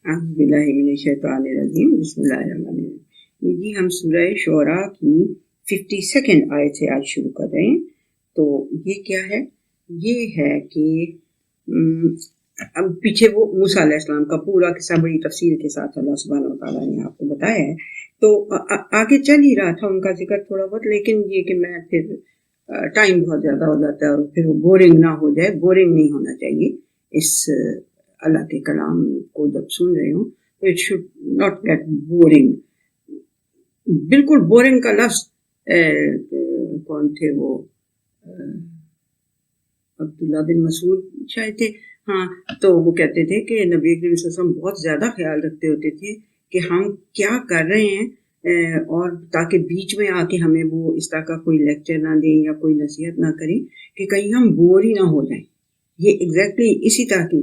اعوذ باللہ من الشیطان الرجیم بسم اللہ الرحمن الرحیم. جی ہم سورہ شعراء کی 52 آیت سے آج شروع کر رہے ہیں. تو یہ کیا ہے؟ یہ ہے کہ اب پیچھے وہ موسیٰ علیہ السلام کا پورا قصہ بڑی تفصیل کے ساتھ اللہ سبحانہ وتعالیٰ نے آپ کو بتایا ہے. تو آگے چل ہی رہا تھا ان کا ذکر تھوڑا بہت، لیکن یہ کہ میں پھر ٹائم بہت زیادہ ہو جاتا ہے اور پھر وہ بورنگ نہ ہو جائے. بورنگ نہیں ہونا چاہیے اس اللہ کے کلام کو جب سن رہے ہوں تو it should not get boring. بالکل بورنگ کا لفظ کون تھے وہ عبداللہ بن مسعود شاید تھے، ہاں. تو وہ کہتے تھے کہ نبی کریم صلی اللہ علیہ وسلم بہت زیادہ خیال رکھتے ہوتے تھے کہ ہم کیا کر رہے ہیں، اور تاکہ بیچ میں آ کے ہمیں وہ اس طرح کا کوئی لیکچر نہ دیں یا کوئی نصیحت نہ کریں کہ کہیں ہم بور ہی نہ ہو جائیں. یہ ایگزیکٹلی اسی طرح کی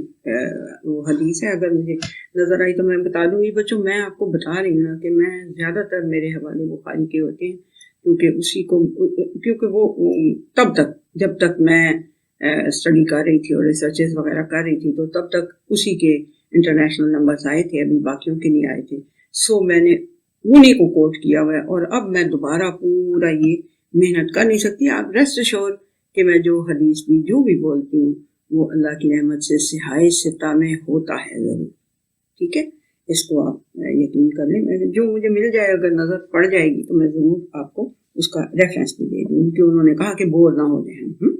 وہ حدیث ہے. اگر مجھے نظر آئی تو میں بتا دوں گی. بچوں میں آپ کو بتا رہی ہوں کہ میں زیادہ تر میرے حوالے بخاری کے ہوتے ہیں، کیونکہ وہ تب تک جب تک میں اسٹڈی کر رہی تھی اور ریسرچز وغیرہ کر رہی تھی تو تب تک اسی کے انٹرنیشنل نمبرز آئے تھے، ابھی باقیوں کے نہیں آئے تھے. سو میں نے انہیں کو کوٹ کیا ہوا ہے، اور اب میں دوبارہ پورا یہ محنت کر نہیں سکتی. آپ ریسٹ ایشور کہ میں جو حدیث بھی جو بھی بولتی ہوں وہ اللہ کی رحمت سے صحاح ستہ میں ہوتا ہے ضرور. ٹھیک ہے، اس کو آپ یقین کر لیں. جو مجھے مل جائے، اگر نظر پڑ جائے گی تو میں ضرور آپ کو اس کا ریفرنس بھی دے دوں گی، کہ انہوں نے کہا کہ بور نہ ہو جائیں.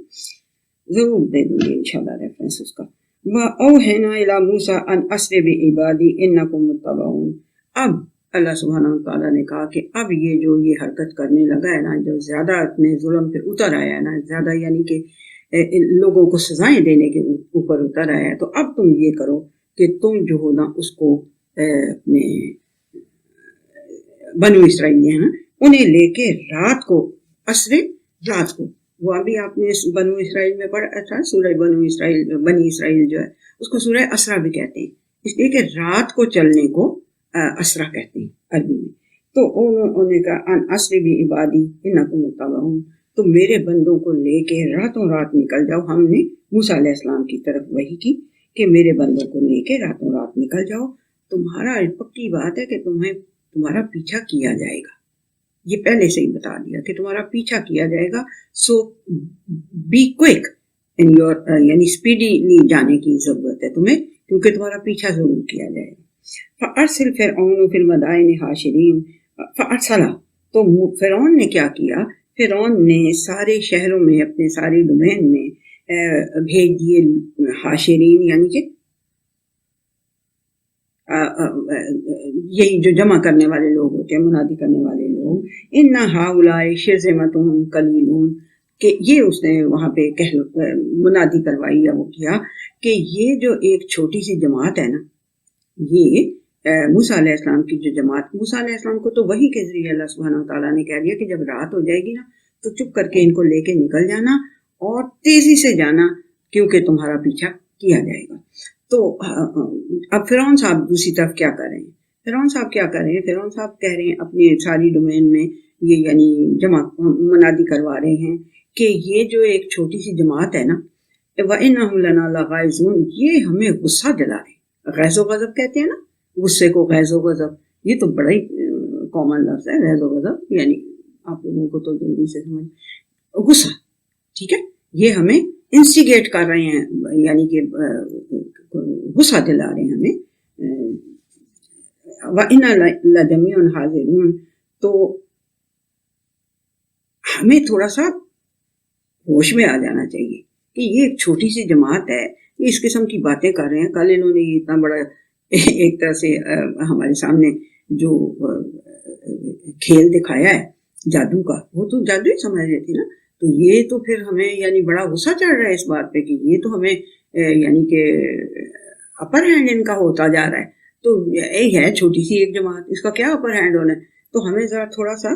ضرور دے دوں گی انشاءاللہ ریفرنس اس کا. وَأَوْحَيْنَا إِلَىٰ مُوسَىٰ أَنْ أَسْرِ بِعِبَادِي إِنَّكُمْ مُتَّبَعُونَ. اب اللہ سبحانہ وتعالیٰ نے کہا کہ اب یہ حرکت کرنے لگا ہے نا، جو زیادہ اپنے ظلم پہ اتر آیا ہے نا، زیادہ یعنی کہ لوگوں کو سزائیں دینے کے اوپر اتر آیا ہے، تو اب تم یہ کرو کہ تم جو ہو نا اس کو اپنے بنو اسرائیل ہیں نا انہیں لے کے رات کو، عصر رات کو، وہ ابھی آپ نے بنو اسرائیل میں پڑھا تھا، سورہ بنی اسرائیل جو ہے اس کو سورہ اسرا بھی کہتے ہیں، اس لیے کہ رات کو چلنے کو اسرا کہتے ہیں عربی میں. تو انہوں نے کہا ان اسر بعبادی انکم متبعون، تو میرے بندوں کو لے کے راتوں رات نکل جاؤ. ہم نے موسیٰ علیہ السلام کی طرف وحی کی کہ میرے بندوں کو لے کے راتوں رات نکل جاؤ. تمہارا پکی بات ہے کہ تمہارا پیچھا کیا جائے گا. یہ پہلے سے ہی بتا دیا کہ تمہارا پیچھا کیا جائے گا. سو بی کوئک ان یور، یعنی اسپیڈیلی جانے کی ضرورت ہے تمہیں، کیونکہ تمہارا پیچھا ضرور کیا جائے گا. فارسل فرعون فی المدائن حاشرین فارسلا، تو فرعون نے کیا کیا؟ فرعون نے سارے شہروں میں، اپنے ساری ڈومین میں بھیج دیے حاشرین، یعنی کہ یہی جو جمع کرنے والے لوگ ہوتے ہیں، منادی کرنے والے لوگ. ان ہؤلاء شرذمۃ قلیلون، کہ یہ اس نے وہاں پہ منادی کروائی یا وہ کیا کہ یہ جو ایک چھوٹی سی جماعت ہے نا، یہ موسیٰ علیہ السلام کی جو جماعت، موسیٰ علیہ السلام کو تو وحی کے ذریعے اللہ سبحانہ وتعالیٰ نے کہہ دیا کہ جب رات ہو جائے گی نا تو چپ کر کے ان کو لے کے نکل جانا اور تیزی سے جانا، کیونکہ تمہارا پیچھا کیا جائے گا. تو اب فرعون صاحب دوسری طرف کیا کر رہے ہیں؟ فرعون صاحب کہہ رہے ہیں اپنی ساری ڈومین میں یہ یعنی منادی کروا رہے ہیں کہ یہ جو ایک چھوٹی سی جماعت ہے نا، وَإِنَّهُمْ لَنَا لَغَائِظُونَ، یہ ہمیں غصہ دلا رہے ہیں. غیظ و غضب کہتے ہیں نا، غصے کو غیظ و غضب، یہ تو بڑا ہی کامن لفظ ہے غیظ و غضب، یعنی آپ لوگوں کو تو جلدی سے سمجھ، غصہ. ٹھیک ہے، یہ ہمیں انسٹیگیٹ کر رہے ہیں، یعنی کہ غصہ دلا رہے ہیں ہمیں. وَإِنَّا لَجَمِيعٌ حَاذِرُونَ، تو ہمیں تھوڑا سا ہوش میں آ جانا چاہیے کہ یہ ایک چھوٹی سی جماعت ہے، یہ اس قسم کی باتیں کر رہے ہیں. کل انہوں نے یہ اتنا بڑا ایک طرح سے ہمارے سامنے جو کھیل دکھایا ہے جادو کا، وہ تو جادو ہی سمجھ رہے تھے نا. تو یہ تو پھر ہمیں یعنی بڑا غصہ چڑھ رہا ہے اس بات پہ کہ یہ تو ہمیں یعنی کہ اپر ہینڈ ان کا ہوتا جا رہا ہے. تو یہی ہے چھوٹی سی ایک جماعت، اس کا کیا اپر ہینڈ ہونا ہے؟ تو ہمیں ذرا تھوڑا سا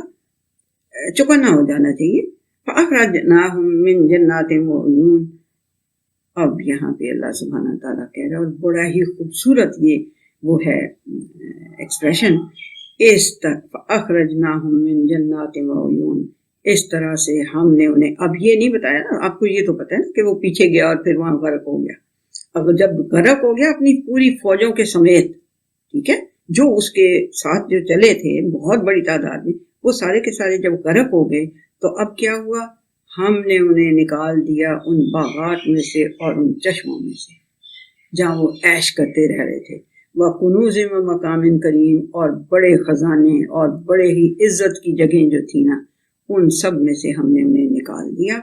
چوکنا ہو جانا چاہیے. فَأَخْرَجْنَاهُمْ مِنْ جَنَّاتٍ وَعُيُونٍ. اب یہاں پہ اللہ سبحانہ تعالیٰ کہہ رہا ہے، اور بڑا ہی خوبصورت یہ وہ ہے ایکسپریشن، فَأَخْرَجْنَاهُمْ مِنْ جَنَّاتٍ وَعُيُونٍ، اس طرح سے ہم نے انہیں، اب یہ نہیں بتایا نا آپ کو، یہ تو پتہ ہے نا کہ وہ پیچھے گیا اور پھر وہاں غرق ہو گیا. اب جب غرق ہو گیا اپنی پوری فوجوں کے سمیت، ٹھیک ہے، جو اس کے ساتھ جو چلے تھے بہت بڑی تعداد میں، وہ سارے کے سارے جب غرق ہو گئے تو اب کیا ہوا، ہم نے انہیں نکال دیا ان باغات میں سے اور ان چشموں میں سے جہاں وہ عیش کرتے رہ رہے تھے، وہ کنوز و مقام کریم، اور بڑے خزانے اور بڑے ہی عزت کی جگہیں جو تھی نا، ان سب میں سے ہم نے انہیں نکال دیا۔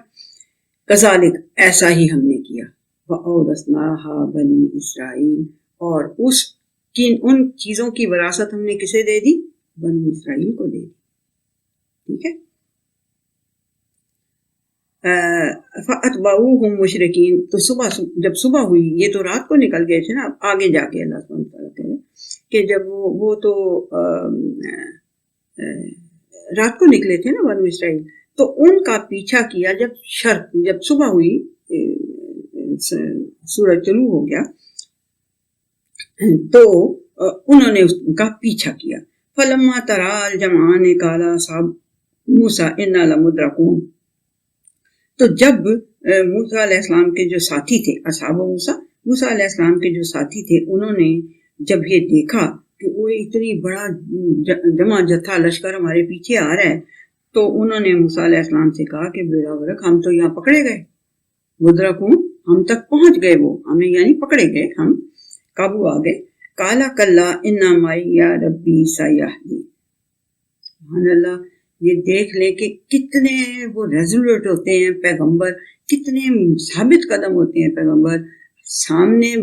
کذالک، ایسا ہی ہم نے کیا، وَأَوْرَثْنَاهَا بنی اسرائیل، اور ان چیزوں کی وراثت ہم نے کسے دے دی؟ بنی اسرائیل کو دے دی، ٹھیک ہے۔ فَأَتْبَعُوهُمْ مُشْرِكِينَ، تو جب صبح ہوئی، یہ تو رات کو نکل گئے تھے نا، اب آگے جا کے اللہ سبحانہ وتعالیٰ کہہ رہے ہیں کہ جب وہ تو رات کو نکلے تھے نا بنو اسرائیل، تو ان کا پیچھا کیا جب صبح ہوئی، سورج طلوع ہو گیا تو انہوں نے اس کا پیچھا کیا۔ فلما ترا الجمعان قال اصحاب موسیٰ انا لمدرکون، تو جب موسیٰ علیہ السلام کے جو ساتھی تھے، اصحاب موسیٰ علیہ السلام کے جو ساتھی تھے، انہوں نے جب یہ دیکھا کہ وہ اتنی بڑا جمع جتھا لشکر ہمارے پیچھے آ رہا ہے، تو انہوں نے موسیٰ علیہ السلام سے کہا کہ بیڑا غرق، ہم تو یہاں پکڑے گئے، مدرکون، ہم تک پہنچ گئے، وہ ہمیں یعنی پکڑے گئے، ہم قابو آ گئے۔ کالا کلا انا معی ربی سیہدین، سبحان اللہ، یہ دیکھ لے کہ کتنے وہ ریزولوٹ ہوتے ہیں پیغمبر، کتنے ثابت قدم ہوتے ہیں پیغمبر۔ سامنے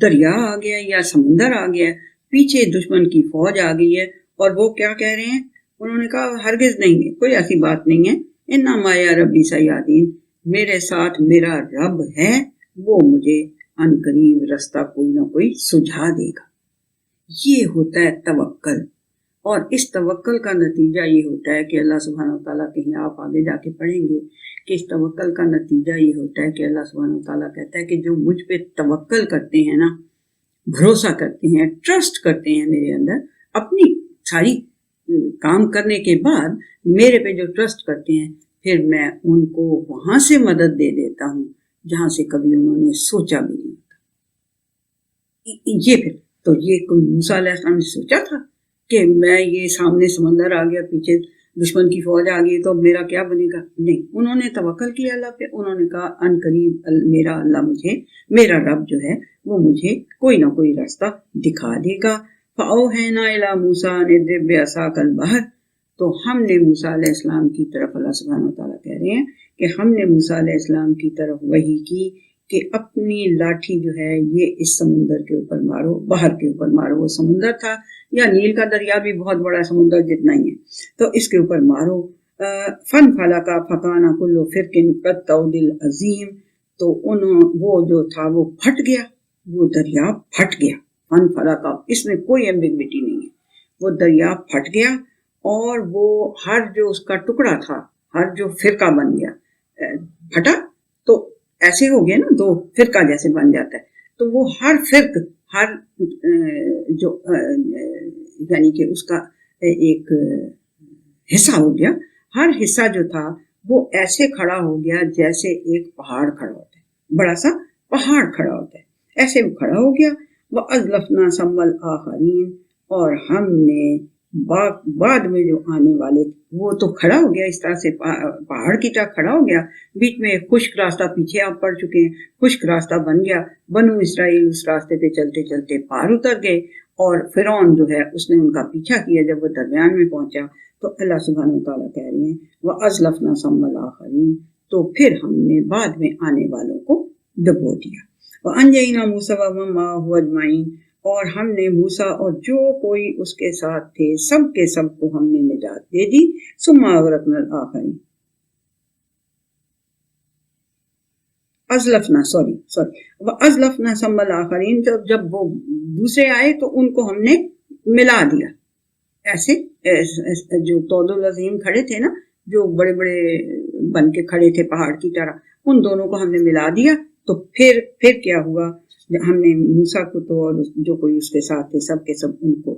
دریا آ گیا یا سمندر آ گیا، پیچھے دشمن کی فوج آ گئی ہے، اور وہ کیا کہہ رہے ہیں؟ انہوں نے کہا ہرگز نہیں ہے، کوئی ایسی بات نہیں ہے، انا معی ربی سیہدین، میرے ساتھ میرا رب ہے، وہ مجھے ان قریب رستہ کوئی نہ کوئی سجھا دے گا۔ یہ ہوتا ہے توکل، اور اس توکل کا نتیجہ یہ ہوتا ہے کہ اللہ سبحانہ وتعالیٰ، کہیں آپ آگے جا کے پڑھیں گے کہ اس توکل کا نتیجہ یہ ہوتا ہے کہ اللہ سبحانہ وتعالیٰ کہتا ہے کہ جو مجھ پہ توکل کرتے ہیں نا، بھروسہ کرتے ہیں، ٹرسٹ کرتے ہیں میرے اندر، اپنی ساری کام کرنے کے بعد میرے پہ جو ٹرسٹ کرتے ہیں، پھر میں ان کو وہاں سے مدد دے دیتا ہوں جہاں سے کبھی انہوں نے سوچا بھی نہیں ہوتا۔ یہ پھر تو یہ کوئی موسیٰ علیہ السلام نے سوچا تھا کہ میں یہ سامنے سمندر آ گیا، پیچھے دشمن کی فوج آ گئی، تو اب میرا کیا بنے گا؟ نہیں، انہوں نے توکل کیا اللہ پہ، انہوں نے کہا ان قریب میرا اللہ مجھے، میرا رب جو ہے وہ مجھے کوئی نہ کوئی راستہ دکھا دے گا۔ فَأَوْحَيْنَا إِلَىٰ مُوسَىٰ أَنِ اضْرِب بِعَصَاكَ الْبَحْرَ، تو ہم نے موسیٰ علیہ السلام کی طرف، اللہ سبحانہ وتعالیٰ کہہ رہے ہیں کہ ہم نے موسیٰ علیہ السلام کی طرف وحی کی کہ اپنی لاٹھی جو ہے یہ اس سمندر کے اوپر مارو، باہر کے اوپر مارو، وہ سمندر تھا یا نیل کا دریا بھی بہت بڑا سمندر جتنا ہی ہے، تو اس کے اوپر مارو۔ فن فلکا فکانا کلو فرقن کالطود العظیم، تو وہ جو تھا وہ پھٹ گیا، وہ دریا پھٹ گیا۔ فن فلکا، اس میں کوئی ایمبیگوٹی نہیں ہے، وہ دریا پھٹ گیا، اور وہ ہر جو اس کا ٹکڑا تھا، ہر جو فرقہ بن گیا، پھٹا تو ایسے ہو گیا نا، دو فرقہ جیسے بن جاتا ہے، تو وہ ہر فرق، ہر جو یعنی کہ اس کا ایک حصہ ہو گیا، ہر حصہ جو تھا وہ ایسے کھڑا ہو گیا جیسے ایک پہاڑ کھڑا ہوتا ہے، بڑا سا پہاڑ کھڑا ہوتا ہے، ایسے وہ کھڑا ہو گیا۔ وَأَزْلَفْنَا ثَمَّ الْآخَرِينَ، اور ہم نے بعد میں جو آنے والے، وہ تو کھڑا ہو گیا اس طرح سے، پہاڑ کی طرح کھڑا ہو گیا، بیچ میں خشک راستہ، پیچھے آپ پڑ چکے ہیں، خشک راستہ بن گیا، بنو اسرائیل اس راستے پہ چلتے چلتے پار اتر گئے، اور فرعون جو ہے اس نے ان کا پیچھا کیا، جب وہ درمیان میں پہنچا تو اللہ سبحانہ وتعالیٰ کہہ رہے ہیں وَأَزْلَفْنَا ثَمَّ الْآخَرِينَ، تو پھر ہم نے بعد میں آنے والوں کو ڈبو دیا۔ وَأَنجَيْنَا مُوسَىٰ وَمَن مَّعَهُ أَجْمَعِينَ، اور ہم نے موسیٰ اور جو کوئی اس کے ساتھ تھے سب کے سب کو ہم نے نجات دے دی۔ ثُمَّ أَغْرَقْنَا الْآخَرِينَ، وَأَزْلَفْنَا ثَمَّ الْآخَرِينَ، تو جب وہ دوسرے آئے تو ان کو ہم نے ملا دیا، ایسے جو طود العظیم کھڑے تھے نا، جو بڑے بڑے بن کے کھڑے تھے پہاڑ کی طرح، ان دونوں کو ہم نے ملا دیا۔ تو پھر کیا ہوا، ہم نے موسیٰ کو تو اور جو کوئی اس کے ساتھ تھے سب کے سب ان کو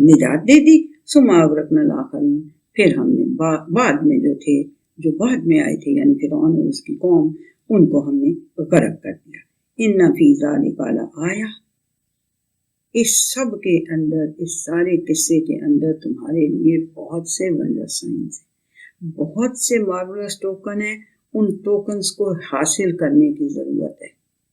نجات دے دی۔ ثم اغرقنا الآخرین، پھر ہم نے بعد میں جو تھے، جو بعد میں آئے تھے، یعنی فرعون اور اس کی قوم، ان کو ہم نے غرق کر دیا۔ ان فی ذلک لآیہ، اس سب کے اندر، اس سارے قصے کے اندر تمہارے لیے بہت سے ونڈر سائنس ہیں، بہت سے مارولس ٹوکن ہیں، ان ٹوکنز کو حاصل کرنے کی ضرورت ہے.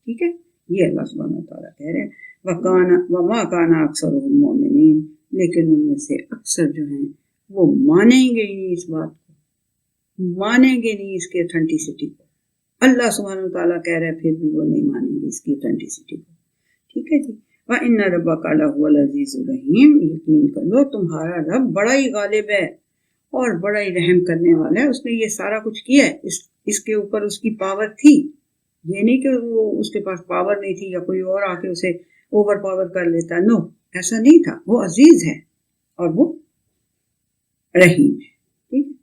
ٹھیک ہے، یہ اللہ سبحانہ وتعالیٰ کہہ رہے ہیں وَمَا كَانَ أَكْثَرُهُم مُؤْمِنِينَ، لیکن ان میں سے اکثر جو ہیں وہ مانیں گے ہی نہیں، اس بات کو مانیں گے نہیں، اس کی اتھینٹسٹی کو. اللہ سبحانہ وتعالیٰ کہہ رہے ہیں پھر بھی وہ نہیں مانیں گے اس کی اتھینٹسٹی کو. ٹھیک ہے جی. وَإِنَّ رَبَّكَ لَهُوَ الْعَزِيزُ الرَّحِيمُ، یقین کر لو تمہارا رب بڑا ہی غالب ہے اور بڑا ہی رحم کرنے والا ہے. اس نے یہ سارا کچھ کیا ہے، اس کے اوپر اس کی پاور تھی. یہ نہیں کہ وہ اس کے پاس پاور نہیں تھی یا کوئی اور آ کے اسے اوور پاور کر لیتا. نو، ایسا نہیں تھا. وہ عزیز ہے اور وہ رحیم ہے. ٹھیک ہے.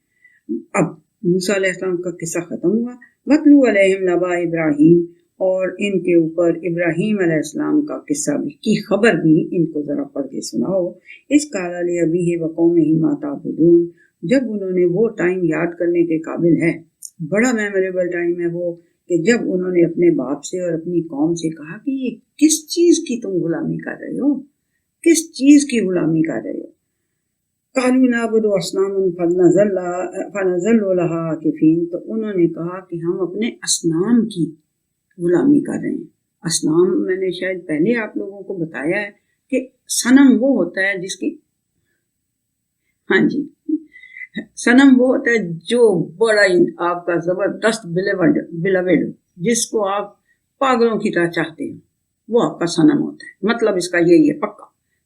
اب موسیٰ علیہ السلام کا قصہ ختم ہوا. وَاتْلُ عَلَيْهِمْ نَبَأَ إِبْرَاهِيمَ، اور ان کے اوپر ابراہیم علیہ السلام کا قصہ بھی کی خبر بھی ان کو ذرا پڑھ کے سناؤ. اِذْ قَالَ لِأَبِيهِ وَقَوْمِهِ مَا تَعْبُدُونَ، جب انہوں نے وہ ٹائم یاد کرنے کے قابل ہے، بڑا میموریبل ٹائم ہے وہ، کہ جب انہوں نے اپنے باپ سے اور اپنی قوم سے کہا کہ یہ کس چیز کی تم غلامی کر رہے ہو، کس چیز کی غلامی کر رہے ہو. قَالُوا نَعْبُدُ أَصْنَامًا فَنَظَلُّ لَهَا عَاكِفِينَ، تو انہوں نے کہا کہ ہم اپنے اصنام کی غلامی کر رہے ہیں. اصنام میں نے شاید پہلے آپ لوگوں کو بتایا ہے کہ صنم وہ ہوتا ہے جس کی، ہاں جی، صنم وہ ہوتا ہے جو بڑا ہی آپ کا زبردست بلیوڈ، جس کو آپ پاگلوں کی طرح چاہتے ہیں، وہ آپ کا صنم ہوتا ہے. مطلب اس کا یہی ہے پکا.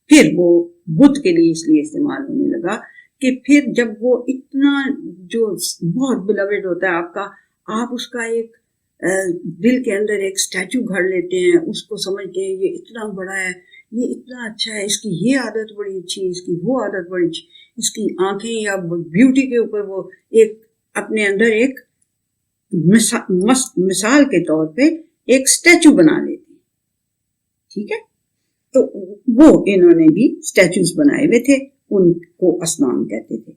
پھر وہ بت کے لیے اس لیے استعمال ہونے لگا کہ پھر جب وہ اتنا جو بہت بلیوڈ ہوتا ہے آپ کا، آپ اس کا ایک دل کے اندر ایک اسٹیچو گھڑ لیتے ہیں، اس کو سمجھتے ہیں یہ اتنا بڑا ہے، یہ اتنا اچھا ہے، اس کی یہ عادت بڑی اچھی، اس کی وہ عادت بڑی اچھی، اس کی آنکھیں یا بیوٹی کے اوپر وہ ایک اپنے اندر ایک مثال کے طور پہ ایک اسٹیچو بنا لیتے ہیں. ٹھیک ہے. تو وہ انہوں نے بھی اسٹیچوز بنائے ہوئے تھے، ان کو اصنام کہتے تھے.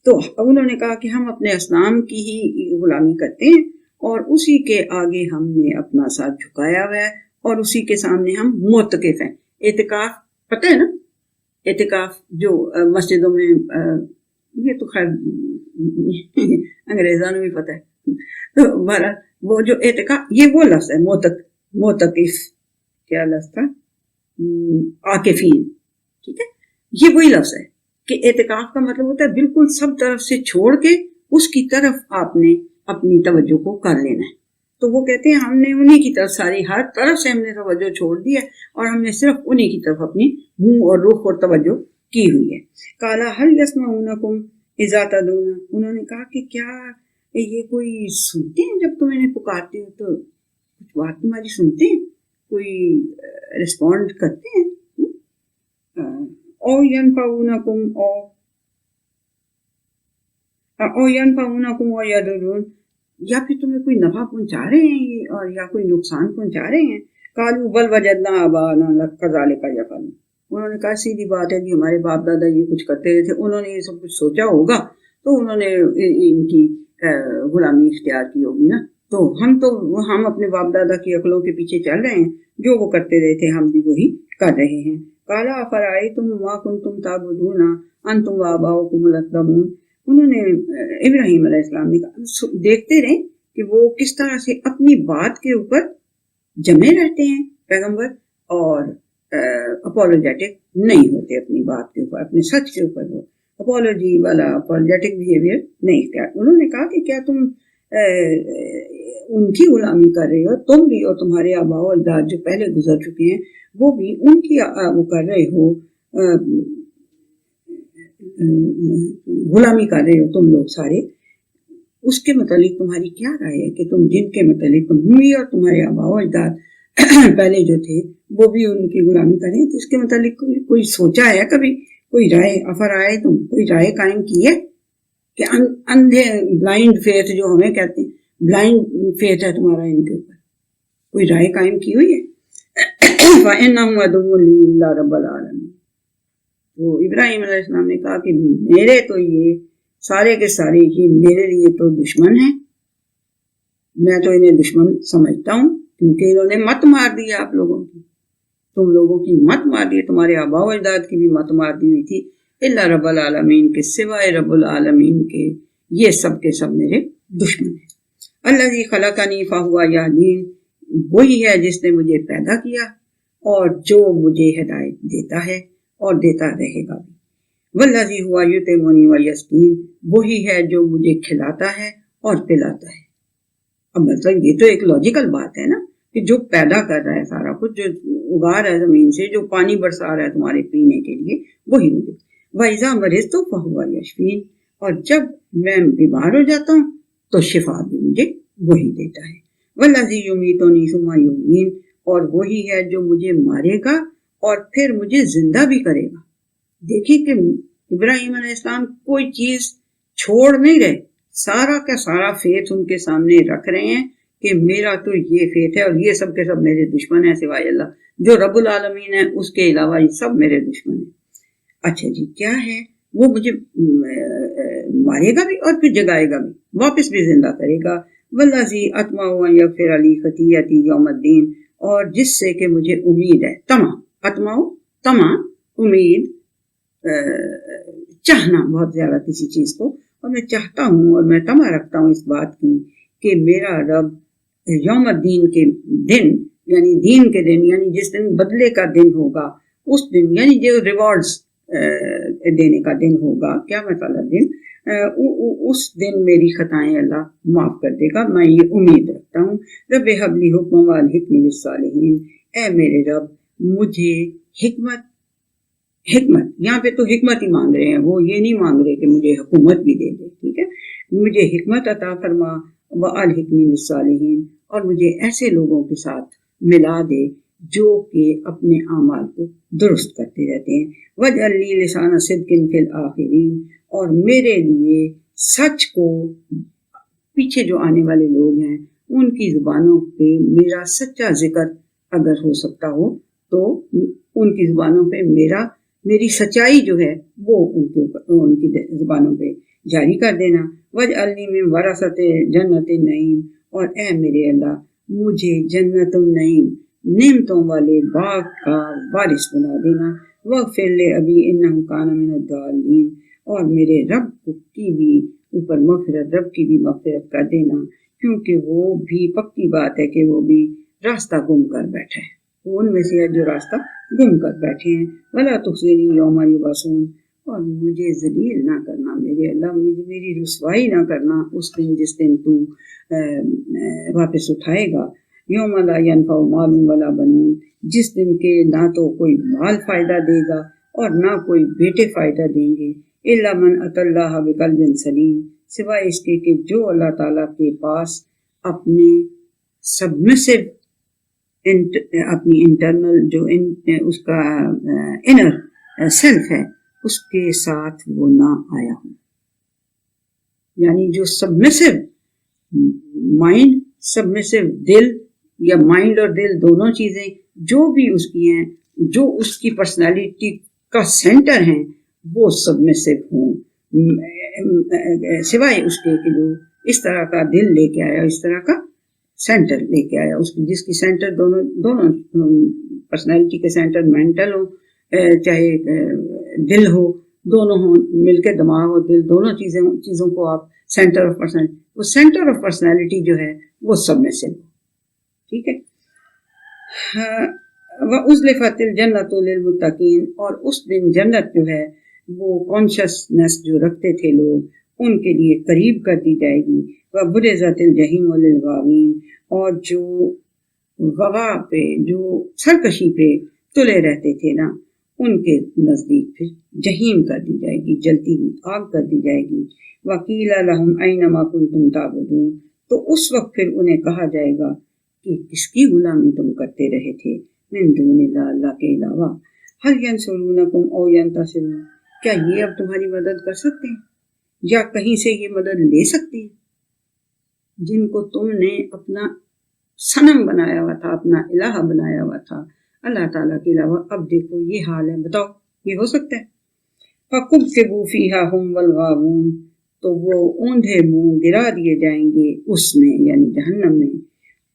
تو انہوں نے کہا کہ ہم اپنے اصنام کی ہی غلامی کرتے ہیں اور اسی کے آگے ہم نے اپنا ساتھ جھکایا ہوا ہے اور اسی کے سامنے ہم معتکف ہیں. اعتکاف پتہ ہے نا، اعتکاف جو مسجدوں میں، یہ تو خیر انگریزوں نے بھی پتہ ہے. تو وہ جو اعتکاف، یہ وہ لفظ ہے معتکف، کیا لفظ تھا، عاکفین. ٹھیک ہے. یہ وہی لفظ ہے کہ اعتکاف کا مطلب ہوتا ہے بالکل سب طرف سے چھوڑ کے اس کی طرف آپ نے اپنی توجہ کو کر لینا ہے. تو وہ کہتے ہیں ہم نے انہی کی طرف ساری ہر طرف سے ہم نے توجہ چھوڑ دی ہے اور ہم نے صرف انہی کی طرف اپنی منہ اور رخ اور توجہ کی ہوئی ہے. قَالَ هَلْ يَسْمَعُونَكُمْ إِذَا تَدْعُونَ، انہوں نے کہا کہ کیا یہ کوئی سنتے ہیں جب تم انہیں پکارتے ہو، تو کچھ بات تمہاری سنتے ہیں، کوئی رسپونڈ کرتے ہیں. او ينفعونکم او یضرون، یا پھر تمہیں کوئی نفع پہنچا رہے ہیں اور یا کوئی نقصان پہنچا رہے ہیں. قالوا بل وجدنا آباءنا كذلك يفعلون، انہوں نے کہا سیدھی بات ہے جی، ہمارے باپ دادا یہ کچھ کرتے رہے تھے، انہوں نے یہ سب کچھ سوچا ہوگا تو انہوں نے ان کی غلامی اختیار کی ہوگی نا. تو ہم اپنے باپ دادا کی عقلوں کے پیچھے چل رہے ہیں، جو وہ کرتے رہے تھے ہم بھی وہی کر رہے ہیں. قال افرأيتم ما كنتم تعبدون انتم وآباؤكم الاقدمون، انہوں نے ابراہیم علیہ السلام نے کہا دیکھتے رہیں کہ وہ کس طرح سے اپنی بات کے اوپر جمے رہتے ہیں پیغمبر، اور اپولوجیٹک نہیں ہوتے اپنی بات کے اوپر، اپنے سچ کے اوپر وہ اپولوجی والا اپولوجیٹک بیہیویئر نہیں اختیار. انہوں نے کہا کہ کیا تم ان کی غلامی کر رہے ہو، تم بھی اور تمہارے آباء و اجداد جو پہلے گزر چکے ہیں وہ بھی ان کی وہ کر رہے ہو، غلامی کر رہے ہو تم لوگ سارے. اس کے متعلق تمہاری کیا رائے ہے کہ تم جن کے متعلق تم بھی اور تمہارے آباء و اجداد پہلے جو تھے وہ بھی ان کی غلامی کریں، تو اس کے متعلق کوئی سوچا ہے کبھی، کوئی رائے افرائے تم کوئی رائے قائم کی ہے کہ اندھے بلائنڈ فیتھ جو ہمیں کہتے ہیں، بلائنڈ فیتھ ہے تمہارا ان کے اوپر، کوئی رائے قائم کی ہوئی ہے؟ فَإِنَّهُمْ عَدُوٌّ لِّي إِلَّا رَبَّ الْعَالَمِينَ. تو ابراہیم علیہ السلام نے کہا کہ میرے تو یہ سارے کے سارے یہ میرے لیے تو دشمن ہیں، میں تو انہیں دشمن سمجھتا ہوں کیونکہ انہوں نے مت مار دیا آپ لوگوں کی. تم لوگوں کی مت مار دی، تمہارے آباء و اجداد کی بھی مت مار دی ہوئی تھی، الا رب العالمین کے سوائے رب العالمین کے، یہ سب کے سب میرے دشمن ہیں۔ الذی خلقنی فہو یہدین، وہی ہے جس نے مجھے پیدا کیا اور جو مجھے ہدایت دیتا ہے اور دیتا رہے گا بھی۔ والذی ہوا یطعمنی ویسقین، وہی ہے جو مجھے کھلاتا ہے اور پلاتا ہے۔ اب مطلب یہ تو ایک لاجیکل بات ہے نا کہ جو پیدا کر رہا ہے سارا کچھ، جو اگا رہا ہے زمین سے، جو پانی برسا رہا ہے تمہارے پینے کے لیے، وہی مجھے۔ وَإِذَا مَرِضْتُ فَهُوَ يَشْفِينِ، اور جب میں بیمار ہو جاتا ہوں تو شفا بھی مجھے وہی دیتا ہے۔ وَالَّذِي يُمِيتُنِي ثُمَّ يُحْيِينِ، اور وہی ہے جو مجھے مارے گا اور پھر مجھے زندہ بھی کرے گا۔ دیکھیے کہ ابراہیم علیہ السلام کوئی چیز چھوڑ نہیں رہے، سارا کا سارا فیتھ ان کے سامنے رکھ رہے ہیں کہ میرا تو یہ فیتھ ہے اور یہ سب کے سب میرے دشمن ہیں سوائے اللہ، جو رب العالمین ہے اس کے علاوہ یہ سب میرے دشمن ہیں۔ اچھا جی، کیا ہے وہ مجھے مارے گا بھی اور پھر جگائے گا بھی، واپس بھی زندہ کرے گا۔ والذی اطمع ان یغفر لی خطیئتی یوم الدین، اور جس سے کہ مجھے امید ہے، طمع امید، چاہنا بہت زیادہ کسی چیز کو، اور میں چاہتا ہوں اور میں طمع رکھتا ہوں اس بات کی کہ میرا رب یوم الدین کے دن، یعنی دین کے دن، یعنی جس دن بدلے کا دن ہوگا، اس دن یعنی جو ریوارڈز دینے کا دن ہوگا، قیامت والا دن، اس دن میری خطائیں اللہ معاف کر دے گا، میں یہ امید رکھتا ہوں۔ رب ہب لی حکما والحقنی بالصالحین، اے میرے رب مجھے حکمت، یہاں پہ تو حکمت ہی مانگ رہے ہیں، وہ یہ نہیں مانگ رہے کہ مجھے حکومت بھی دے دے، ٹھیک ہے، مجھے حکمت عطا فرما، والحقنی بالصالحین، اور مجھے ایسے لوگوں کے ساتھ ملا دے جو کہ اپنے اعمال کو درست کرتے رہتے ہیں۔ وَاجْعَلْ لِي لِسَانَ صِدْقٍ فِي الْآخِرِينَ، اور میرے لیے سچ کو، پیچھے جو آنے والے لوگ ہیں ان کی زبانوں پہ میرا سچا ذکر اگر ہو سکتا ہو تو ان کی زبانوں پہ میری سچائی جو ہے وہ ان کی زبانوں پہ جاری کر دینا۔ وَاجْعَلْ لِي مِن وَرَثَةِ جَنَّةِ النَّعِيمِ، اور اے میرے اللہ مجھے جنت النعیم، نعمتوں والے باغ کا وارث بنا دینا۔ وَاغْفِرْ لِأَبِي إِنَّهُ كَانَ مِنَ الضَّالِّينَ، اور میرے رب کی بھی اوپر مغفرت، رب کی بھی مغفرت کر دینا، کیونکہ وہ بھی پکی بات ہے کہ وہ بھی راستہ گم کر بیٹھا ہے، وہ ان میں سے ہے جو راستہ گم کر بیٹھے ہیں۔ وَلَا تُخْزِنِي يَوْمَ يُبْعَثُونَ، اور مجھے ذلیل نہ کرنا میرے اللہ، مجھے میری رسوائی نہ کرنا اس دن جس دن تو واپس اٹھائے گا۔ یوم لا ینفع مال ولا بنون، جس دن کے نہ تو کوئی مال فائدہ دے گا اور نہ کوئی بیٹے فائدہ دیں گے، الا من اتی اللہ بقلب سلیم، سوائے اس کے کہ جو اللہ تعالیٰ کے پاس اپنے سبمسو، اپنی انٹرنل جو اس کا انر سیلف ہے اس کے ساتھ وہ نہ آیا ہو، یعنی جو سبمسو مائنڈ، سبمسو دل، یا مائنڈ اور دل دونوں چیزیں جو بھی اس کی ہیں، جو اس کی پرسنالٹی کا سینٹر ہیں، وہ سبمسو ہوں، سوائے اس کے کہ جو اس طرح کا دل لے کے آیا، اس طرح کا سینٹر لے کے آیا، اس کی جس کی سینٹر دونوں پرسنالٹی کے سینٹر مینٹل ہو چاہے دل ہو، دونوں ہوں مل کے، دماغ اور دل دونوں چیزوں کو آپ سینٹر آف پرسنالٹی، وہ سینٹر آف پرسنالٹی جو ہے وہ سب میں سے ہو، ٹھیک ہے۔ وَأُزْلِفَتِ الْجَنَّةُ لِلْمُتَّقِينَ، اور اس دن جنت جو ہے وہ کانشسنس جو رکھتے تھے لوگ ان کے لیے قریب کر دی جائے گی۔ وَبُرِزَتِ الْجَحِيمُ لِلْغَاوِينَ، اور جو غوا پہ، جو سرکشی پہ تلے رہتے تھے نا، ان کے نزدیک پھر جہیم کر دی جائے گی، جلتی ہوئی آگ کر دی جائے گی۔ وَقِيلَ لَهُمْ أَيْنَ مَا كُنتُمْ تَعْبُدُونَ، تو اس وقت پھر انہیں کہا جائے گا کہ کس کی غلامی تم کرتے رہے تھے، من دون اللہ، اللہ کے علاوہ۔ هَلْ يَنْصُرُونَكُمْ أَوْ يَنْتَصِرُونَ، کیا یہ اب تمہاری مدد کر سکتے ہیں یا کہیں سے یہ مدد لے سکتے ہیں جن کو تم نے اپنا صنم بنایا ہوا تھا، اپنا الہ بنایا ہوا تھا اللہ تعالیٰ کے علاوہ؟ اب دیکھو یہ حال ہے، بتاؤ یہ ہو سکتا ہے؟ فَكُبْكِبُوا فِيهَا هُمْ وَالْغَاوُونَ، تو وہ اوندھے منہ گرا دیے جائیں گے اس میں، یعنی جہنم میں،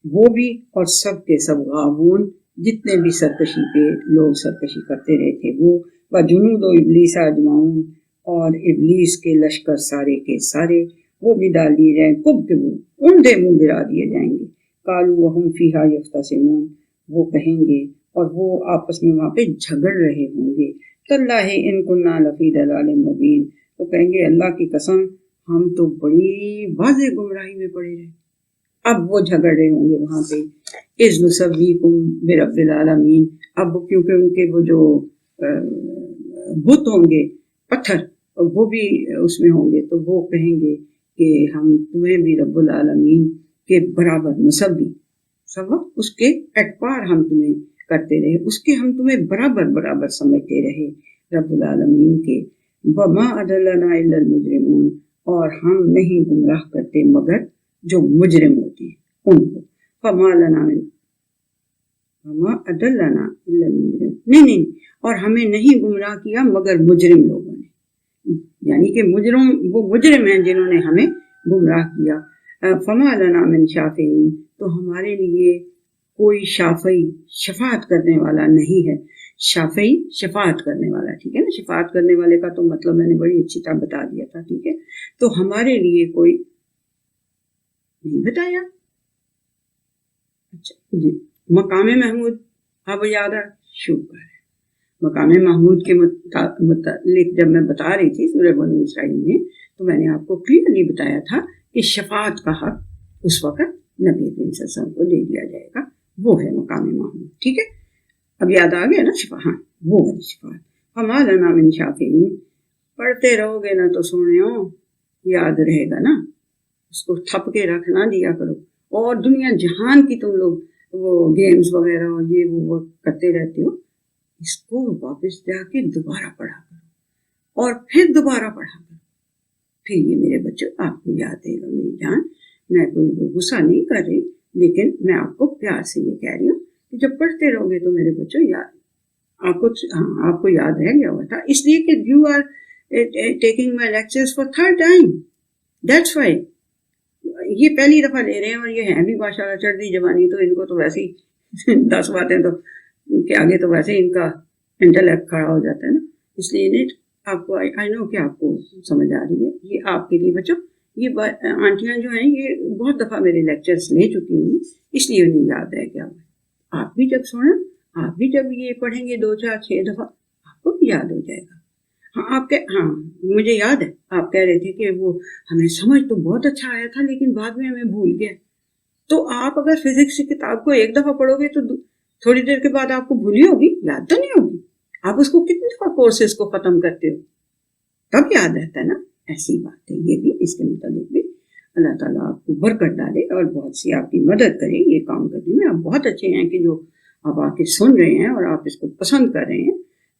وہ بھی اور سب کے سب غاوون جتنے بھی سرکشی پہ لوگ سرکشی کرتے رہے تھے وہ وجنود و ابلیس اجمعون، اور ابلیس کے لشکر سارے کے سارے وہ بھی ڈال دیے جائیں، کبکبو اوندے منہ گرا دیے جائیں گے، قالوا وہم فیہا یختصمون، وہ کہیں گے اور وہ آپس میں وہاں پہ جھگڑ رہے ہوں گے، تاللہ ان کننا لفی ضلال مبین، تو کہیں گے اللہ کی قسم ہم تو بڑی واضح گمراہی میں پڑے رہے۔ اب وہ جھگڑ رہے ہوں گے وہاں پہ، اذ نسویکم برب العالمین، اب کیونکہ ان کے وہ جو بت ہوں گے پتھر وہ بھی اس میں ہوں گے، تو وہ کہیں گے کہ ہم تمہیں بھی رب العالمین کے برابر نسوی، سوا اس کے اٹپار ہم تمہیں کرتے رہے، اس کے ہم تمہیں برابر برابر سمجھتے رہے رب العالمین کے، وما اضلنا الا المجرمون، اور ہم نہیں گمراہ کرتے مگر جو مجرم ہوتے ہیں ان کو، فما لنا وما اضلنا الا المجرمون، نہیں اور ہمیں نہیں گمراہ کیا مگر مجرم لوگوں نے، یعنی کہ وہ مجرم ہیں جنہوں نے ہمیں گمراہ کیا، فما لنا من شافعین، تو ہمارے لیے کوئی شافعی شفاعت کرنے والا نہیں ہے، شافعی شفاعت کرنے والا، ٹھیک ہے نا، شفاعت کرنے والے کا تو مطلب میں نے بڑی اچھی طرح بتا دیا تھا، ٹھیک ہے، تو ہمارے لیے کوئی نہیں بتایا۔ اچھا جی، مقام محمود اب یاد ہے، شکر ہے، مقام محمود کے متعلق جب میں بتا رہی تھی سورہ بنو اسرائیل میں، تو میں نے آپ کو کلیئرلی بتایا تھا کہ شفاعت کا حق اس وقت نبی کریم صلی اللہ علیہ وسلم کو دے دیا جائے گا، وہ ہے مقام محمود، ٹھیک ہے، اب یاد آ گیا نا شفاعت، ہاں وہ والی شفاعت، فما لنا من شافعین، پڑھتے رہو گے نا تو سونے یاد رہے گا نا، اس کو تھپ کے رکھ نہ دیا کرو، اور دنیا جہان کی تم لوگ وہ گیمز وغیرہ اور یہ وہ کرتے رہتے ہو، اس کو واپس جا کے دوبارہ پڑھا کرو اور پھر دوبارہ پڑھا کرو، پھر یہ میرے بچوں آپ کو یاد رہے گا میری جان، میں کوئی وہ غصہ نہیں کر رہی، لیکن میں آپ کو پیار سے یہ کہہ رہی ہوں کہ جب پڑھتے رہو گے تو میرے بچوں یاد آپ کو یاد رہ گیا ہوا تھا، اس لیے کہ you are taking my lectures for third time, that's why, یہ پہلی دفعہ لے رہے ہیں، اور یہ ہیں بھی ماشاء اللہ چڑھتی جوانی، تو ان کو تو ویسے ہی 10 باتیں تو کے آگے تو ویسے ہی ان کا انٹلیکٹ کھڑا ہو جاتا ہے نا، اس لیے آپ کو آئی نو کہ آپ کو سمجھ آ رہی ہے، یہ آپ کے لیے بچوں، یہ آنٹیاں جو ہیں یہ بہت دفعہ میرے لیکچرز لے چکی ہوئی، اس لیے انہیں یاد رہ گیا ہوا، آپ بھی جب سنیں، آپ بھی جب یہ پڑھیں گے 2 4 6 دفعہ آپ کو بھی یاد ہو جائے گا۔ ہاں مجھے یاد ہے آپ کہہ رہے تھے کہ وہ ہمیں سمجھ تو بہت اچھا آیا تھا لیکن بعد میں ہمیں بھول گیا، تو آپ اگر فزکس کی کتاب کو 1 دفعہ پڑھو گے تو تھوڑی دیر کے بعد آپ کو بھولی ہوگی، یاد تو نہیں ہوگی، آپ اس کو کتنی دفعہ کورسز کو ختم کرتے ہو تب یاد رہتا ہے نا، ایسی بات ہے یہ بھی، اس کے متعلق بھی اللہ تعالیٰ آپ کو برکت ڈالے اور بہت سی آپ کی مدد کرے یہ کام کرنے میں، آپ بہت اچھے ہیں کہ جو آپ آ کے سن رہے ہیں اور آپ اس کو پسند کر رہے ہیں،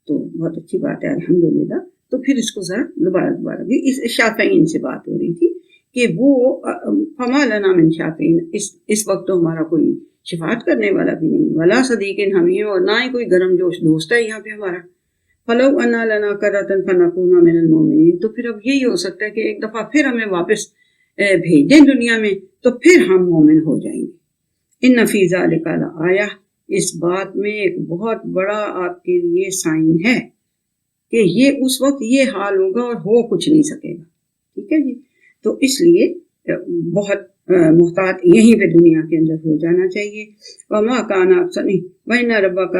تو بہت اچھی بات ہے الحمدللہ۔ تو پھر اس کو ذرا دوبارہ بھی، اس شافعین سے بات ہو رہی تھی کہ وہ فما لنا من شافعین، اس وقت تو ہمارا کوئی شفاعت کرنے والا بھی نہیں، ولا صدیق حمیم، اور نہ ہی کوئی گرم جوش دوست ہے یہاں پہ ہمارا، فلو انا لنا کرۃ فنکون من المؤمنین، تو پھر اب یہی ہو سکتا ہے کہ ایک دفعہ پھر ہمیں واپس بھیج دیں دنیا میں تو پھر ہم مومن ہو جائیں گے، ان فی ذلک لآیہ، اس بات میں ایک بہت بڑا آپ کے لیے سائن ہے کہ یہ اس وقت یہ حال ہوگا اور ہو کچھ نہیں سکے گا، ٹھیک ہے جی، تو اس لیے بہت محتاط یہیں پہ دنیا کے اندر ہو جانا چاہیے، وما کان اکثر وان ربک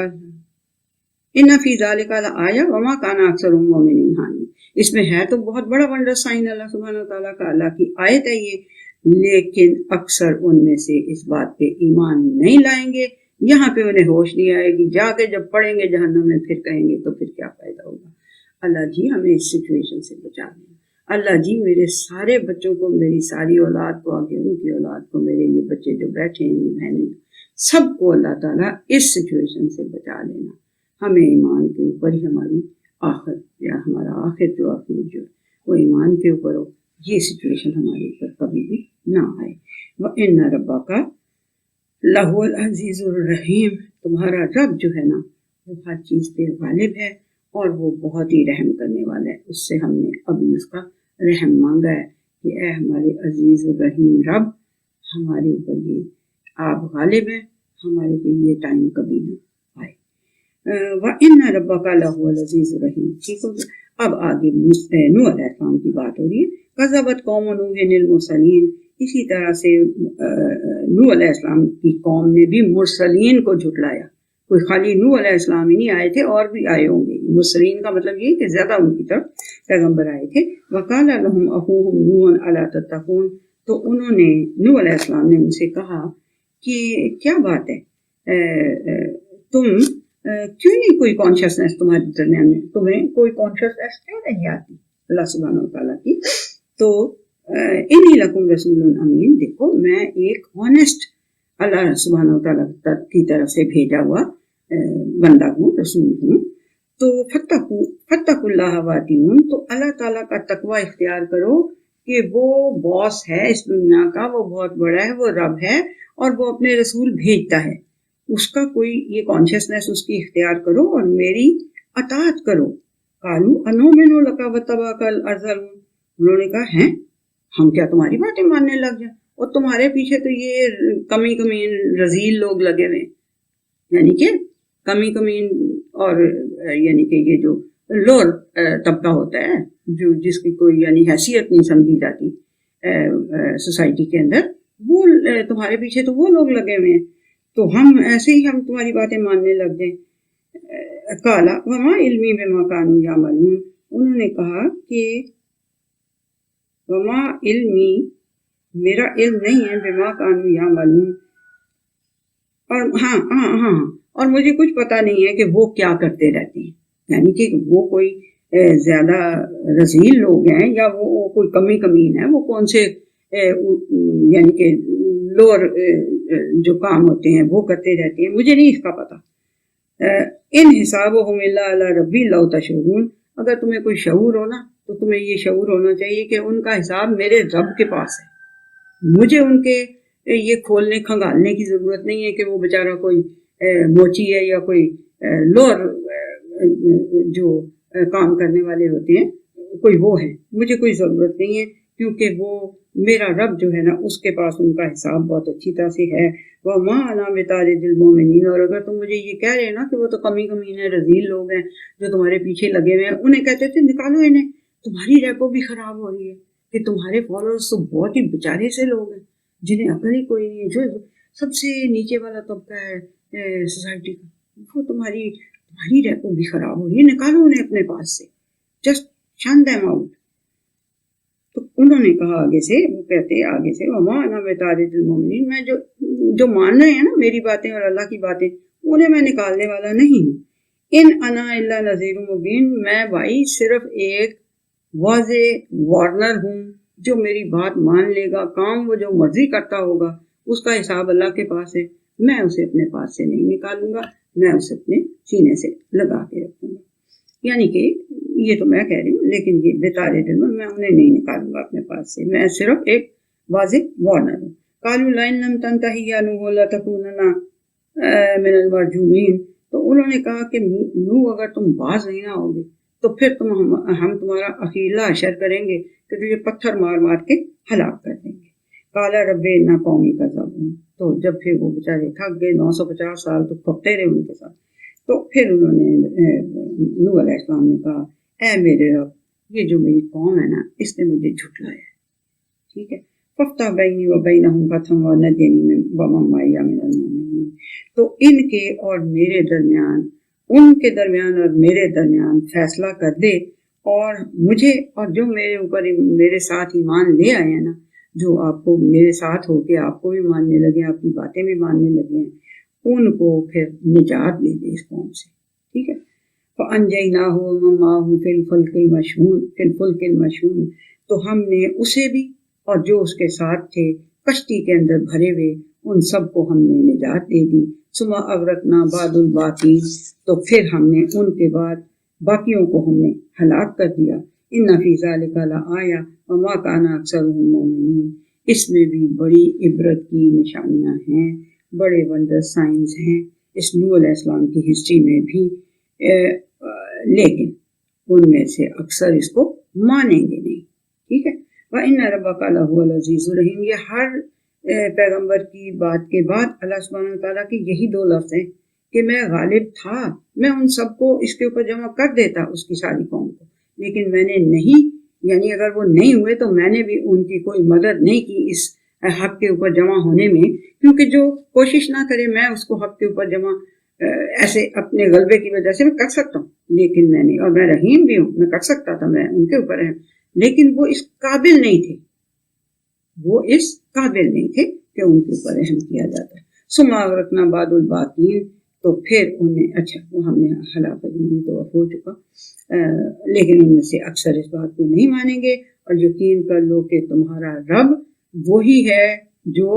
ان فی ذلک لآیہ وما کان اکثرهم مؤمنین، ہاں اس میں ہے تو بہت بڑا ونڈر سائن اللہ سبحانہ وتعالیٰ کا، اللہ کی آیت ہے یہ، لیکن اکثر ان میں سے اس بات پہ ایمان نہیں لائیں گے، یہاں پہ انہیں ہوش نہیں آئے گی، جا کے جب پڑھیں گے جہنم میں پھر کہیں گے تو پھر کیا فائدہ ہوگا۔ اللہ جی ہمیں اس سچویشن سے بچا لیں، اللہ جی میرے سارے بچوں کو، میری ساری اولاد کو، آگے ان کی اولاد کو، میرے یہ بچے جو بیٹھے ہیں یہ بہنیں، سب کو اللہ تعالیٰ اس سچویشن سے بچا لینا، ہمیں ایمان کے اوپر ہی ہماری آخر یا ہمارا آخر جو آخر جو وہ ایمان کے اوپر ہو، یہ سچویشن ہمارے اوپر کبھی بھی نہ آئے۔ وَإِنَّ رَبَّكَ لَهُوَ الْعَزِيزُ الرَّحِيمُ، تمہارا رب جو ہے نا وہ ہر چیز پہ غالب ہے اور وہ بہت ہی رحم کرنے والا ہے، اس سے ہم نے ابھی اس کا رحم مانگا ہے کہ اے ہمارے عزیز الرحیم رب، ہمارے اوپر یہ آپ غالب ہیں، ہمارے پہ یہ ٹائم کبھی نہ وَإِنَّ رَبَّكَ لَهُوَ الْعَزِيزُ الرَّحِيمُ. ٹھیک ہو گیا. اب آگے نوح علیہ السلام کی بات ہو رہی ہے. کذبت قوم نوح المرسلین. اسی طرح سے نوح علیہ السلام کی قوم نے بھی مرسلین کو جھٹلایا. کوئی خالی نوح علیہ السلام ہی نہیں آئے تھے، اور بھی آئے ہوں گے. مرسلین کا مطلب یہ کہ زیادہ ان کی طرف پیغمبر آئے تھے. وقال لهم اخوهم نوح الا تتقون. تو انہوں نے نوح علیہ السلام نے ان سے کہا کہ کیا بات ہے، تم کیوں نہیں کوئی کانشیسنیس تمہارے درمیان میں، تمہیں کوئی کانشیسنیس کیوں نہیں آتی اللہ سبحانہ وتعالیٰ کی. تو انی لکم رسول امین. دیکھو میں ایک آنیسٹ اللہ سبحانہ وتعالیٰ کی طرف سے بھیجا ہوا بندہ ہوں، رسول ہوں. تو فتقوا اللہ واتقون. تو اللہ تعالیٰ کا تقوی اختیار کرو کہ وہ باس ہے اس دنیا کا، وہ بہت بڑا ہے، وہ رب ہے، اور وہ اپنے رسول بھیجتا ہے. اس کا کوئی یہ کانشیسنیس اس کی اختیار کرو اور میری اطاعت کرو. قالوا انؤمن لک واتبعک الارذلون. انہوں نے کہا ہیں ہم کیا تمہاری باتیں ماننے لگ جائیں، اور تمہارے پیچھے تو یہ کمی رذیل لوگ لگے ہوئے، یعنی کہ کمی اور یعنی کہ یہ جو لوور طبقہ ہوتا ہے، جو جس کی کوئی یعنی حیثیت نہیں سمجھی جاتی سوسائٹی کے اندر، وہ تمہارے پیچھے تو وہ لوگ لگے ہوئے ہیں، تو ہم ایسے ہی ہم تمہاری باتیں ماننے لگ جائیں. قال وما علمی بما كانوا يعملون. انہوں نے کہا کہ وما علمی، میرا علم نہیں ہے، بما كانوا يعملون، اور اور مجھے کچھ پتہ نہیں ہے کہ وہ کیا کرتے رہتے ہیں، یعنی کہ وہ کوئی زیادہ رذیل لوگ ہیں یا وہ کوئی کمین ہے، وہ کون سے یعنی کہ لوور جو کام ہوتے ہیں وہ کرتے رہتے ہیں، مجھے نہیں اس کا پتہ. ان حسابهم الا علی ربی لو تشعرون. اگر تمہیں کوئی شعور ہونا تو تمہیں یہ شعور ہونا چاہیے کہ ان کا حساب میرے رب کے پاس ہے. مجھے ان کے یہ کھولنے کھنگالنے کی ضرورت نہیں ہے کہ وہ بیچارہ کوئی موچی ہے یا کوئی لوور جو کام کرنے والے ہوتے ہیں کوئی وہ ہے. مجھے کوئی ضرورت نہیں ہے، کیونکہ وہ میرا رب جو ہے نا اس کے پاس ان کا حساب بہت اچھی طرح سے ہے. وَمَا أَنَا بِطَارِدِ الْمُؤْمِنِينَ. اور اگر تم مجھے یہ کہہ رہے ہیں نا کہ وہ تو کمین ہے، رذیل لوگ ہیں جو تمہارے پیچھے لگے ہوئے ہیں، انہیں کہتے تھے نکالو انہیں، تمہاری ریپو بھی خراب ہو رہی ہے کہ تمہارے فالوورز تو بہت ہی بیچارے سے لوگ ہیں جنہیں عقل ہی کوئی نہیں ہے، جو سب سے نیچے والا طبقہ ہے سوسائٹی کا، وہ تمہاری ریپو بھی خراب ہو رہی ہے، نکالو انہیں اپنے پاس سے، جسٹ شن دیم آؤٹ. تو انہوں نے کہا آگے سے، وہ کہتے ہیں آگے سے وما انا بطارد المؤمنین، میں جو مان رہے ہیں نا میری باتیں اور اللہ کی باتیں، انہیں میں نکالنے والا نہیں ہوں. ان انا الا نذیر مبین. میں بھائی صرف ایک واضح وارنر ہوں، جو میری بات مان لے گا، کام وہ جو مرضی کرتا ہوگا، اس کا حساب اللہ کے پاس ہے. میں اسے اپنے پاس سے نہیں نکالوں گا، میں اسے اپنے سینے سے لگا کے رکھوں گا. یعنی کہ یہ تو میں کہہ رہی ہوں، لیکن یہ بطارِ دل میں انہیں نہیں نکالوں گا اپنے پاس سے، میں صرف ایک واضح وارنر ہوں. قالوا لئن لم تنتهِ يا نوح لتكونن من المرجومین. تو انہوں نے کہا کہ نوح اگر تم باز نہیں نہ ہوگے تو پھر ہم تمہارا اخیلا حشر کریں گے کہ تجھے پتھر مار مار کے ہلاک کر دیں گے. قال رب ان قومی کذبون. تو جب پھر وہ بیچارے تھک گئے، 950 سال تو کھپتے رہے ان کے ساتھ، تو پھر انہوں نے نوح علیہ السلام نے کہا اے میرے رب، یہ جو میری قوم ہے نا اس نے مجھے جھٹلایا ہے. ٹھیک ہے. فافتح بینی و بینہم فتحا ونجنی ومن معی من المؤمنین. تو ان کے اور میرے درمیان، ان کے درمیان اور میرے درمیان فیصلہ کر دے، اور مجھے اور جو میرے اوپر میرے ساتھ ایمان لے آئے ہیں نا، جو آپ کو میرے ساتھ ہو کے آپ کو بھی ماننے لگے، آپ کی باتیں بھی ماننے لگے ہیں، ان کو پھر نجات دے دے اس قوم سے. ٹھیک ہے. فَأَنْجَيْنَاهُ وَمَن مَّعَهُ فِي الْفُلْكِ الْمَشْحُونِ. تو ہم نے اسے بھی اور جو اس کے ساتھ تھے کشتی کے اندر بھرے ہوئے، ان سب کو ہم نے نجات دے دی. ثُمَّ أَغْرَقْنَا بَعْدُ الْبَاقِينَ. تو پھر ہم نے ان کے بعد باقیوں کو ہم نے ہلاک کر دیا. إِنَّ فِي ذَلِكَ لَآيَةً وَمَا كَانَ أَكْثَرُهُم مُؤْمِنِينَ. اس میں بھی بڑی عبرت کی نشانیاں ہیں، بڑے ونڈر سائنس ہیں اس نوح علیہ السلام کی ہسٹری میں بھی، لیکن ان میں سے اکثر اس کو مانیں گے نہیں. ٹھیک ہے. وَإِنَّ رَبَّكَ لَهُوَ الْعَزِيزُ الرَّحِيمُ. یہ ہر پیغمبر کی بات کے بعد اللہ سبحانہ وتعالیٰ کے یہی دو لفظ ہیں کہ میں غالب تھا، میں ان سب کو اس کے اوپر جمع کر دیتا، اس کی ساری قوم کو، لیکن میں نے نہیں، یعنی اگر وہ نہیں ہوئے تو میں نے بھی ان کی کوئی مدد نہیں کی اس حق کے اوپر جمع ہونے میں، کیونکہ جو کوشش نہ کرے میں اس کو حق کے اوپر جمع ایسے اپنے غلبے کی وجہ سے میں کر سکتا ہوں، لیکن میں نہیں، اور میں رحیم بھی ہوں، میں کر سکتا تھا، میں ان کے اوپر رحم، لیکن وہ اس قابل نہیں تھے، وہ اس قابل نہیں تھے کہ ان کے اوپر رحم کیا جاتا ہے۔ ثم اغرقنا بعد الباقین، تو پھر انہیں، اچھا وہ ہم نے ہلاک دی تو ہو چکا، لیکن ان میں سے اکثر اس بات کو نہیں مانیں گے، اور یقین کر لو کہ تمہارا رب وہی ہے جو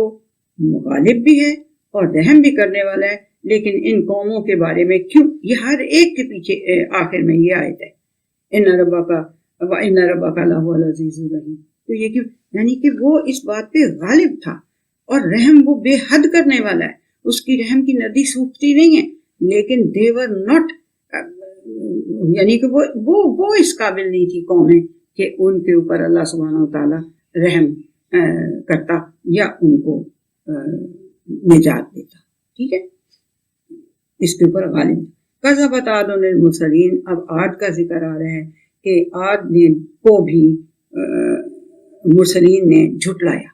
غالب بھی ہے اور رحم بھی کرنے والا ہے۔ لیکن ان قوموں کے بارے میں کیوں، یہ ہر ایک کے پیچھے آخر میں یہ آیت ہے، ان ربک لہو العزیز الرحیم، تو یہ کیوں، یعنی کہ وہ اس بات پہ غالب تھا اور رحم وہ بے حد کرنے والا ہے، اس کی رحم کی ندی سوکھتی نہیں ہے، لیکن دیور ناٹ، یعنی کہ وہ اس قابل نہیں تھی قومیں کہ ان کے اوپر اللہ سبحانہ وتعالیٰ رحم کرتا یا ان کو نجات دیتا، ٹھیک ہے، اس کے اوپر غالب۔ کذبت عاد المرسلین، اب عاد کا ذکر آ رہا ہے کہ عاد نے کو بھی مرسلین نے جھٹلایا،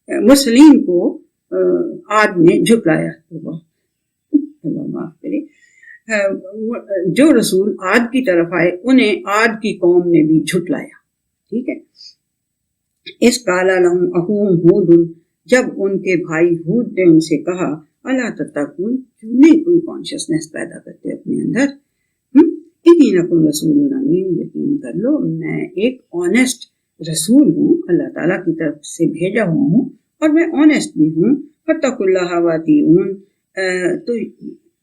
مرسلین کو عاد نے جھٹلایا، اللہ معاف کرے، جو رسول عاد کی طرف آئے انہیں عاد کی قوم نے بھی جھٹلایا، ٹھیک ہے۔ اس قال لهم اخوهم ہود، جب ان کے بھائی ہود نے ان سے کہا الا تتقون، کیوں نہیں کوئی کانشیسنیس پیدا کرتے اپنے اندر، انی لکم رسول امین، یقین کر لو میں ایک آنیسٹ رسول ہوں، اللہ تعالیٰ کی طرف سے بھیجا ہوا ہوں اور میں آنیسٹ بھی ہوں، فاتقوا اللہ واطیعون، تو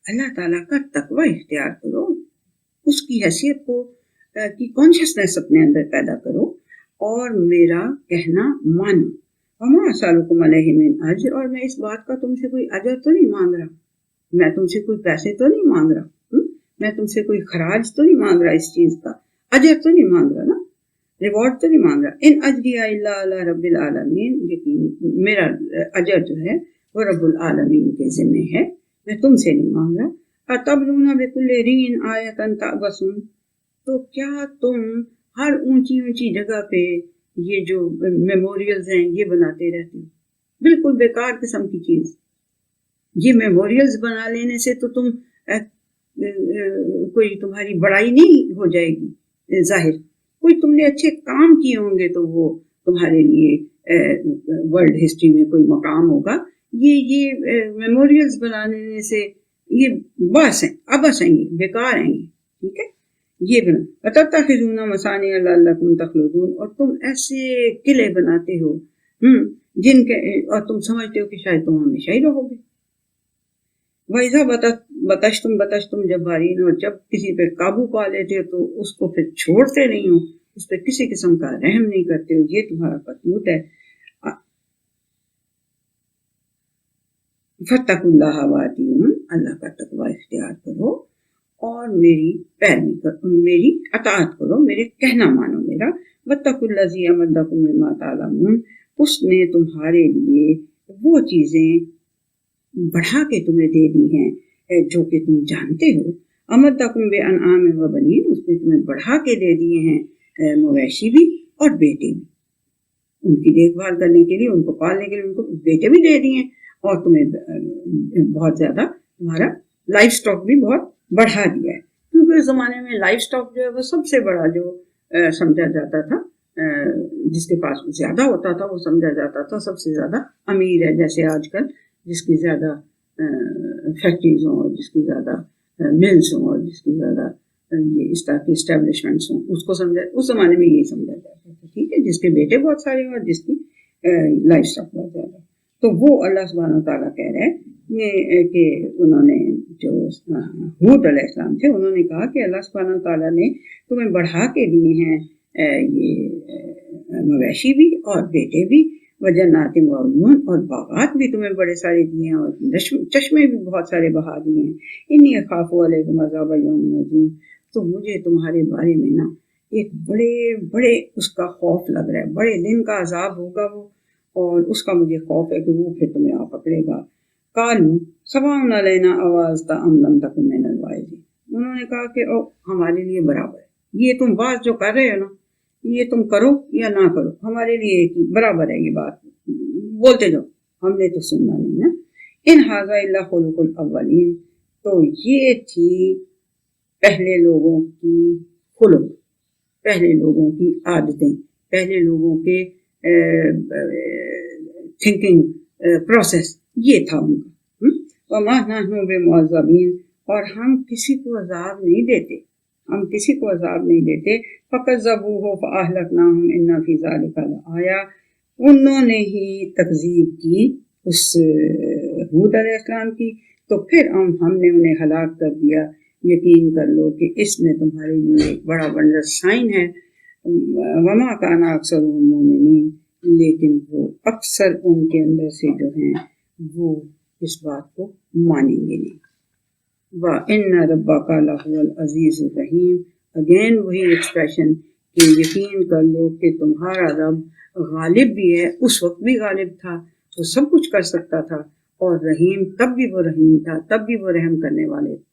اللہ تعالیٰ کا تقوی اختیار کرو، اس کی حیثیت کو کی کانشیسنیس اپنے اندر پیدا کرو اور میرا کہنا مانو، وما اسألکم علیہ من اجر، اور میں اس بات کا تم سے کوئی اجر تو نہیں مانگ رہا، میں تم سے کوئی پیسے تو نہیں مانگ رہا، میں تم سے کوئی خراج تو نہیں مانگ رہا، اس چیز کا اجر تو نہیں مانگ رہا نا، ریوارڈ تو نہیں مانگ رہا، ان اجری الا علی رب العالمین، یقین میرا اجر جو ہے وہ رب العالمین کے ذمہ ہے، میں تم سے نہیں مانگ رہا۔ اتبنون بکل رین آیۃ تعبثون، تو کیا تم ہر اونچی اونچی جگہ پہ یہ جو میموریلز ہیں یہ بناتے رہتے ہو، بالکل بیکار قسم کی چیز، یہ میموریلز بنا لینے سے تو تم کوئی تمہاری بڑائی نہیں ہو جائے گی ظاہر، کوئی تم نے اچھے کام کیے ہوں گے تو وہ تمہارے لیے ورلڈ ہسٹری میں کوئی مقام ہوگا، یہ میموریلز بنانے سے یہ بس ہیں، ابس ہیں، یہ بیکار ہیں، یہ ٹھیک ہے، یہ بنا تتخذون مصانع لعلکم تخلدون، اور تم ایسے قلعے بناتے ہو جن کے، اور تم سمجھتے ہو کہ شاید تم ہمیشہ ہی رہو گے۔ وَإِذَا بَطَشْتُمْ جَبَّارِينَ، اور جب کسی پہ قابو پا لیتے ہو تو اس کو پھر چھوڑتے نہیں ہو، اس پہ کسی قسم کا رحم نہیں کرتے ہو، یہ تمہارا کرتوت ہے۔ فَاتَّقُوا اللَّهَ وَأَطِیعُونِ، اللہ کا تقوی اختیار کرو اور میری پیروی کرو، میری اطاعت کرو، میرے کہنا مانو میرا۔ وَاتَّقُوا الَّذِی أَمَدَّکُم بِمَا تَعْلَمُونَ، اس نے تمہارے لیے وہ چیزیں بڑھا کے تمہیں دے دی ہیں جو کہ تم جانتے ہو۔ امدکم بانعام وبنین، اس نے تمہیں بڑھا کے دے دیے ہیں مویشی بھی اور بیٹے بھی، ان کی دیکھ بھال کرنے کے لیے، ان کو پالنے کے لیے، ان کو بیٹے بھی دے دیے ہیں، اور تمہیں بہت زیادہ تمہارا لائف سٹاک بھی بہت بڑھا دیا ہے، کیونکہ اس زمانے میں لائف سٹاک جو ہے وہ سب سے بڑا جو سمجھا جاتا تھا، جس کے پاس زیادہ ہوتا تھا وہ سمجھا جاتا تھا سب سے زیادہ امیر ہے، جیسے آج کل جس کی زیادہ فیکٹریز ہوں اور جس کی زیادہ ملز ہوں اور جس کی زیادہ یہ اس طرح کی اسٹیبلشمنٹس ہوں، اس کو سمجھا، اس زمانے میں یہی سمجھا جاتا تھا، ٹھیک ہے، جس کے بیٹے بہت سارے ہیں اور جس کی لائف سٹاک بہت زیادہ، تو وہ اللہ سبحانہ وتعالیٰ کہہ رہے ہیں کہ انہوں نے جو ہود علیہ السلام تھے انہوں نے کہا کہ اللہ سبحانہ وتعالیٰ نے تمہیں بڑھا کے دیے ہیں یہ مویشی بھی اور بیٹے بھی، وجنات وعیون، اور باغات بھی تمہیں بڑے سارے دیے ہیں اور چشمے بھی بہت سارے بہا دیے ہیں۔ انی اخاف علیکم عذاب یوم عظیم، تو مجھے تمہارے بارے میں نا ایک بڑے اس کا خوف لگ رہا ہے، بڑے دن کا عذاب ہوگا وہ، اور اس کا مجھے خوف ہے کہ وہ پھر تمہیں آ پکڑے گا۔ قالوا سواء علینا اواعظت ام لم تکن من الواعظین، انہوں نے کہا کہ ہمارے لیے برابر ہے، یہ تم واعظ جو کر رہے ہو نا، یہ تم کرو یا نہ کرو، ہمارے لیے برابر ہے، یہ بات بولتے جاؤ، ہم نے تو سننا نہیں نا۔ ان ھذا الا خلق الاولین، تو یہ تھی پہلے لوگوں کی خلق، پہلے لوگوں کی عادتیں، پہلے لوگوں کے تھنکنگ پروسیس، یہ تھا ان کا۔ وما نحن بمعذبین، اور ہم کسی کو عذاب نہیں دیتے، ہم کسی کو عذاب نہیں دیتے۔ فکذبوہ فاہلکناہم ان فی ذلک لآیہ، انہوں نے ہی تکذیب کی اس ہود علیہ السلام کی، تو پھر ہم نے انہیں ہلاک کر دیا۔ یقین کر لو کہ اس میں تمہارے لیے ایک بڑا ونڈر سائن ہے۔ وما کان اکثرهم مومنین، لیکن وہ اکثر ان کے اندر سے جو ہیں وہ اس بات کو مانیں گے نہیں۔ وَإِنَّ رَبَّكَ لَهُوَ الْعَزِيزُ الرَّحِيمُ، اگین وہی ایکسپریشن کہ یقین کر لو کہ تمہارا رب غالب بھی ہے، اس وقت بھی غالب تھا، وہ سب کچھ کر سکتا تھا، اور رحیم تب بھی وہ رحیم تھا، تب بھی وہ رحم کرنے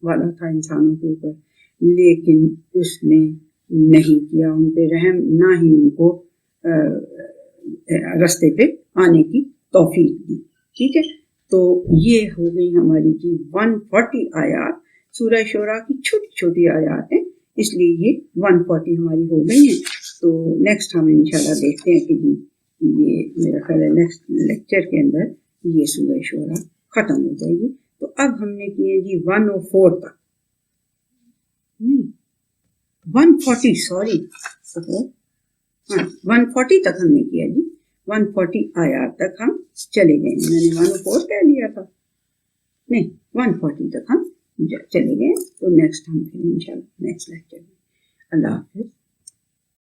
والا تھا انسانوں کے اوپر، لیکن اس نے نہیں کیا ان پہ رحم، نہ ہی ان کو رستے پہ آنے کی توفیق دی۔ ٹھیک ہے، تو یہ ہو گئی ہماری جی 140 آیات، سورہ شعراء کی چھوٹی چھوٹی آیات ہیں، اس لیے یہ 140 ہماری ہو گئی ہیں۔ تو نیکسٹ ہم انشاءاللہ دیکھتے ہیں کہ جی یہ میرا خیال ہے نیکسٹ لیکچر کے اندر یہ سورہ شعراء ختم ہو جائے گی۔ تو اب ہم نے کیے جی 104 تک، 140 سوری، 140 تک ہم نے کیا جی، 140 آیات تک ہم چلے گئے، میں نے 104 کہہ لیا تھا، نہیں 140 تک ہم چلے گئے۔ تو نیکسٹ ہم پھر انشاءاللہ نیکسٹ لیکچر میں۔ اللہ حافظ۔